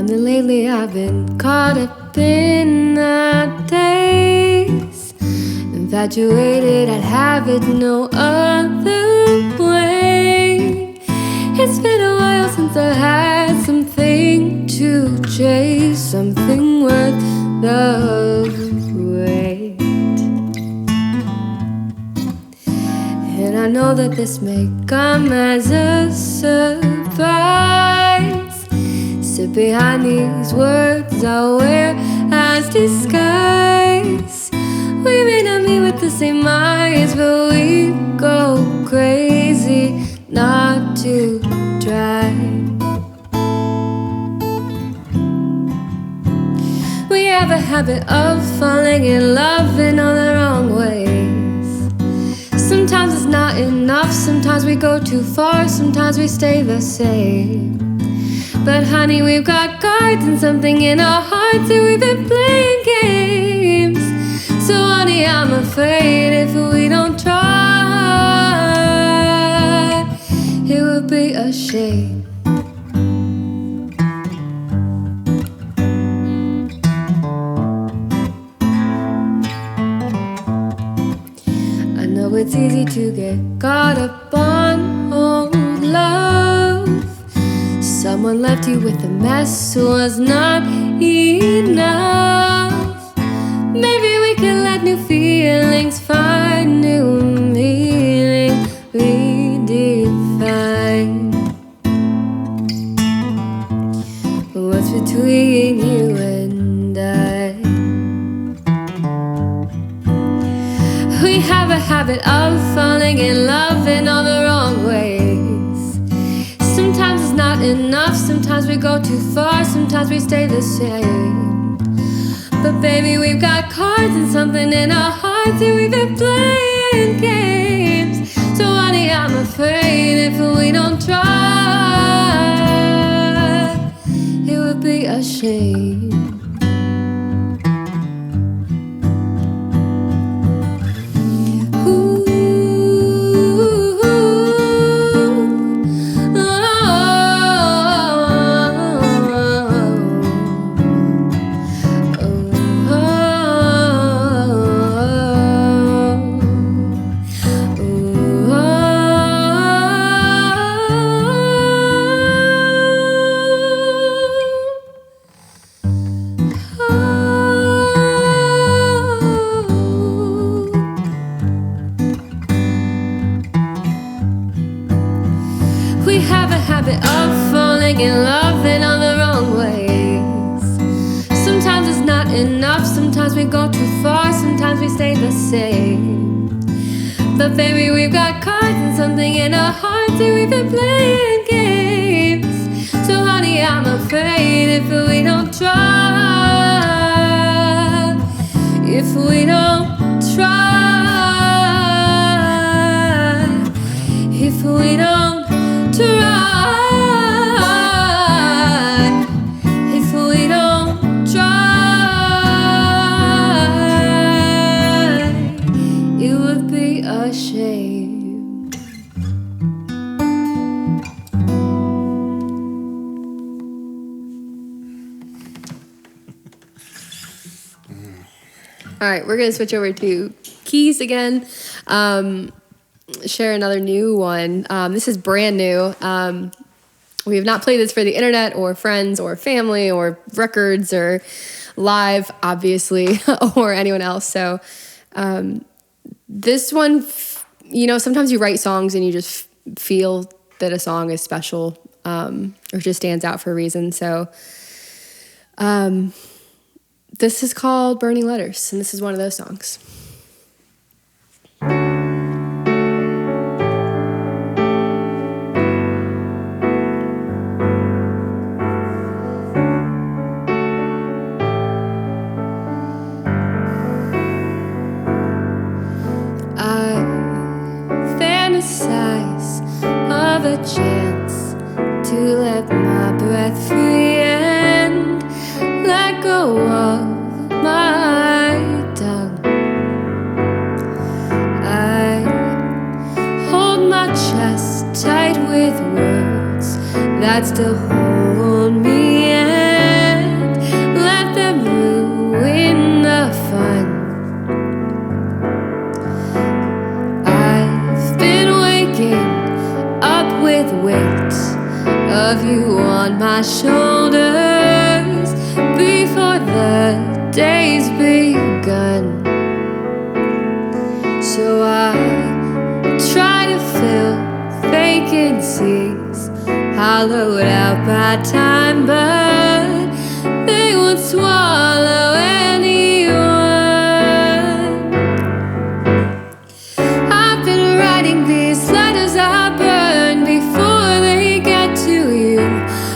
And lately I've been caught up in the days, infatuated, I'd have it no other way. It's been a while since I had something to chase, something worth the weight. And I know that this may come as a surprise. So behind these words I'll wear as disguise. We may not meet with the same eyes, but we go crazy not to try. We have a habit of falling in love in all the wrong ways. Sometimes it's not enough, sometimes we go too far, sometimes we stay the same. But honey, we've got cards and something in our hearts, and we've been playing games. So honey, I'm afraid if we don't try, it would be a shame. I know it's easy to get caught up on old love. Someone left you with a mess was not enough. Maybe we can let new feelings find new meaning, redefine what's between you and I. We have a habit of falling in love in all the wrong ways. Sometimes it's not enough, sometimes we go too far, sometimes we stay the same. But baby, we've got cards and something in our hearts, and we've been playing games. So honey, I'm afraid if we don't try, it would be a shame. We have a habit of falling in love in all the wrong ways. Sometimes it's not enough, sometimes we go too far, sometimes we stay the same. But baby, we've got cards and something in our hearts, and we've been playing games. So honey, I'm afraid if we don't try, if we don't try, if we don't try, if we don't try, it would be a shame. All right, we're gonna switch over to keys again. Share another new one. This is brand new. We have not played this for the internet or friends or family or records or live, obviously, or anyone else. So this one, sometimes you write songs and you just feel that a song is special or just stands out for a reason. So this is called Burning Letters, and this is one of those songs. Of a chance to let my breath free and let go of my tongue. I hold my chest tight with words that still hold me and let them ruin the fun. I've been waking up with weight of you on my shoulders before the day's begun. So I try to fill vacancies hollowed out by time, but they won't swallow anyone. I've been writing these letters I burn before they get to you.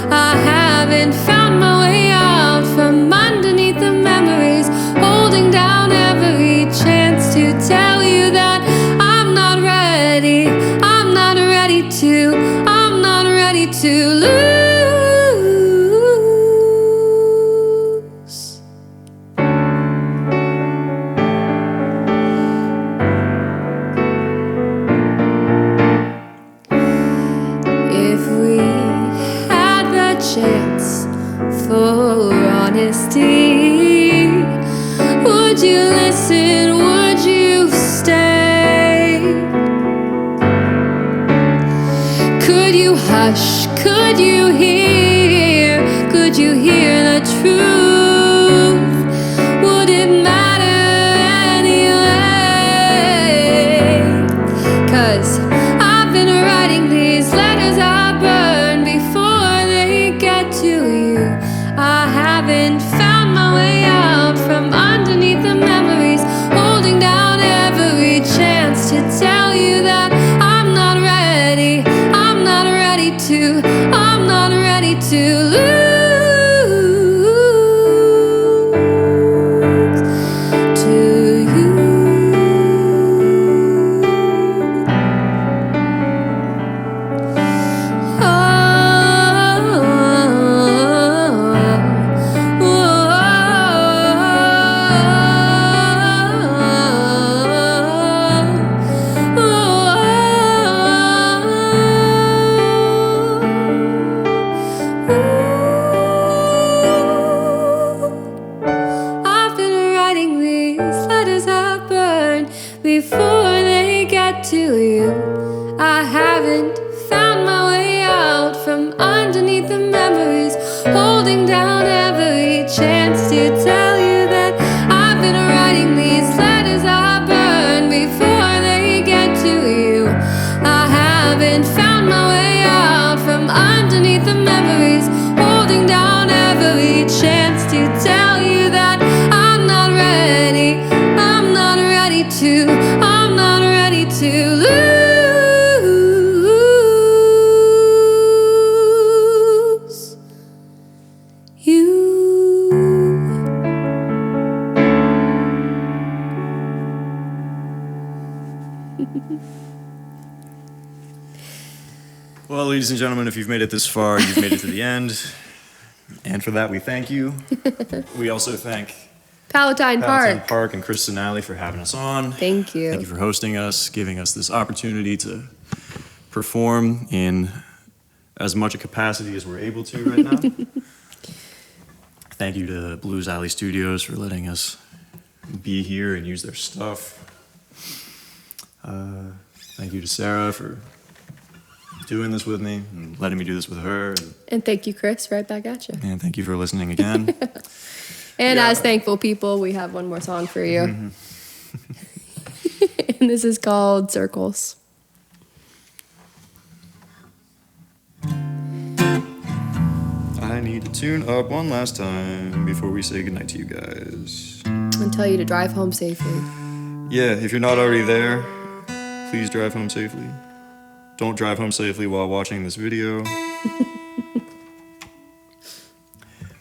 I haven't found my way out from underneath the memories, holding down every chance to tell you that I'm not ready. I'm not ready to lose. If we had the chance for honesty, would you listen? Would you stay? Could you hush? Could you hear? Could you hear the truth? Would it matter anyway? 'Cause I've been writing these letters I burn before they get to you. I haven't found my way out from underneath the memories, holding down every chance to tell you that I'm not ready. I'm not ready to lose to you. I've been writing these letters I burn before they get to you. I haven't found my way out from underneath the memories, holding down every chance to tell you that I've been writing these letters I burn before they get to you. I haven't found my way out from underneath the memories, holding down every chance to tell you that I'm not ready. I'm not ready to lose you. Well, ladies and gentlemen, if you've made it this far, you've made it to the end. And for that, we thank you. We also thank Palatine Palatine Park. Park and Chris Sinali for having us on. Thank you. Thank you for hosting us, giving us this opportunity to perform in as much a capacity as we're able to right now. Thank you to Blues Alley Studios for letting us be here and use their stuff. Thank you to Sarah for doing this with me and letting me do this with her. And thank you, Chris. Right back at you. And thank you for listening again. And Yeah. as thankful people, we have one more song for you. And this is called Circles. I need to tune up one last time before we say goodnight to you guys. And tell you to drive home safely. Yeah, if you're not already there, please drive home safely. Don't drive home safely while watching this video.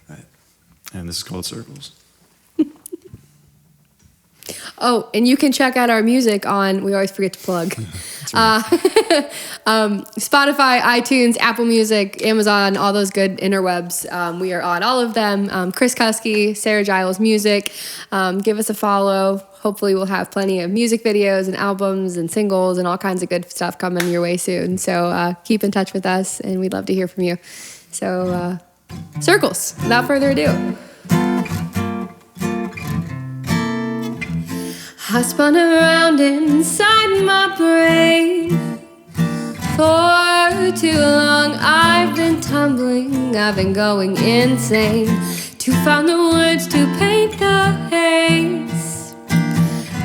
Right. And this is called Circles. Oh, and you can check out our music on, we always forget to plug, Spotify, iTunes, Apple Music, Amazon, all those good interwebs. We are on all of them. Chris Kuskey, Sarah Giles Music. Give us a follow. Hopefully we'll have plenty of music videos and albums and singles and all kinds of good stuff coming your way soon. So keep in touch with us, and we'd love to hear from you. So Circles, without further ado. I spun around inside my brain, For too long I've been tumbling, I've been going insane to find the words to paint the haze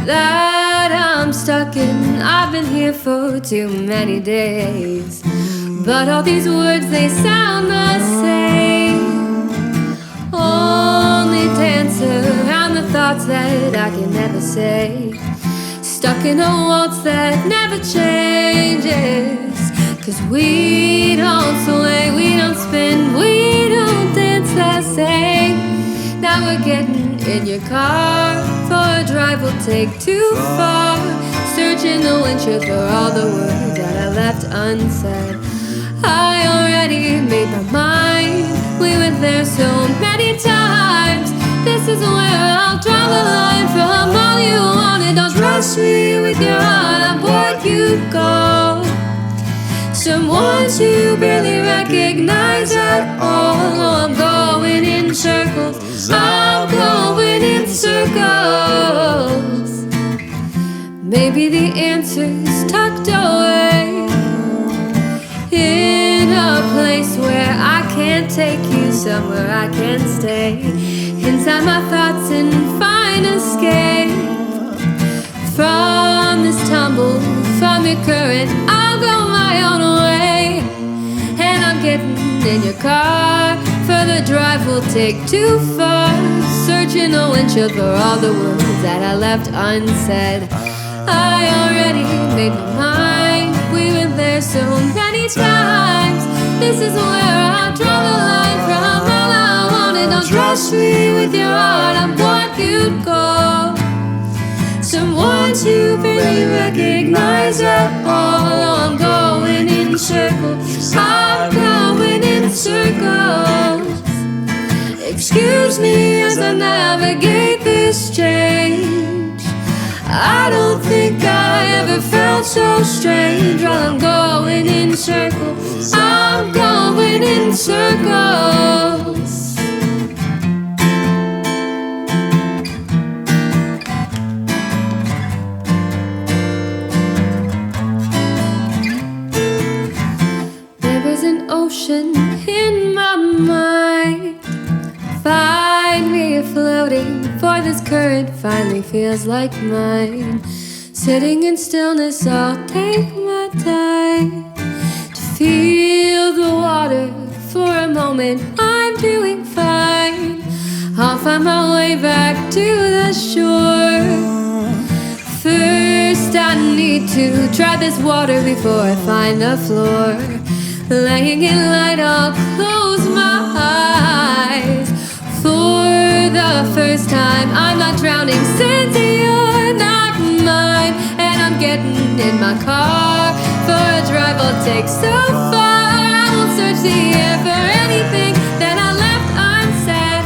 that I'm stuck in. I've been here for too many days, but all these words, they sound the same. Only dance around the thoughts that I can never say, stuck in a waltz that never changes. 'Cause we don't sway, we don't spin, we don't dance the same. Now we're getting in your car for a drive we'll take too far, searching the windshield for all the words that I left unsaid. I already made my mind, we went there so many times. This is where I'll draw the line from all you wanted. Don't trust me with your heart, I'm what you call someone to barely recognize at all. Oh, I'm going in circles, I'm going in circles. Maybe the answer's tucked away in a place where I can't take you, somewhere I can stay inside my thoughts and find escape from this tumble, from your current. I'll go my own way, and I'm getting in your car for the drive we'll take too far, searching the windshield for all the words that I left unsaid. I already made my mind, we went there so many times. This is where I'll draw the line from all I wanted. Don't trust me with your heart, I'm what you'd call someone to barely recognize at all. Oh, I'm going in circles, I'm going in circles. Excuse me as I navigate this change. I don't think I ever felt so strange. While I'm going in circles, I'm going in circles. Ocean in my mind, find me floating, for this current finally feels like mine. Sitting in stillness, I'll take my time to feel the water for a moment. I'm doing fine, I'll find my way back to the shore. First I need to try this water before I find the floor. Laying in light, I'll close my eyes. For the first time, I'm not drowning since you're not mine. And I'm getting in my car for a drive I'll take so far. I won't search the air for anything that I left unsaid.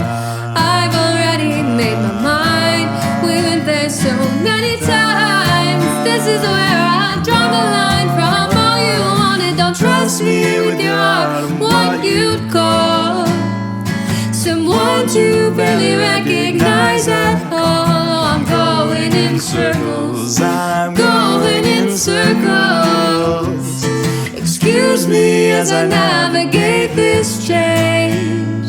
I've already made my mind, we went there so many times. This is where I draw the line from all you wanted. Don't trust me with your heart, what you'd call someone to barely recognize at all. I'm going in circles, I'm going in circles. Excuse me as I navigate this change.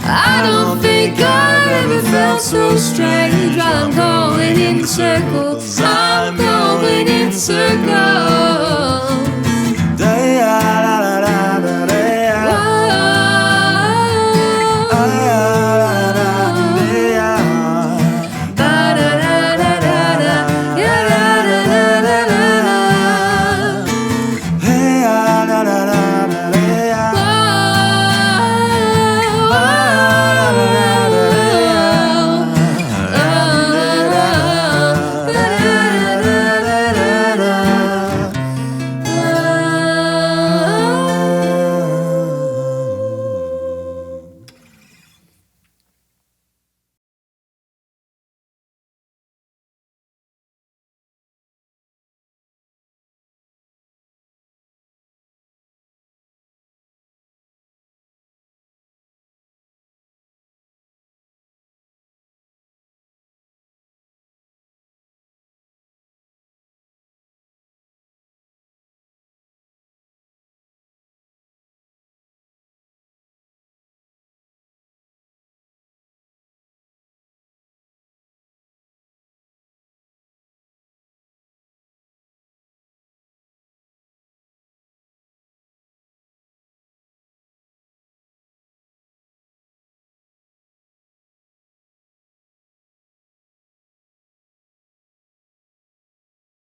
I don't think I've ever felt so strange. While I'm going in circles, I'm going in circles.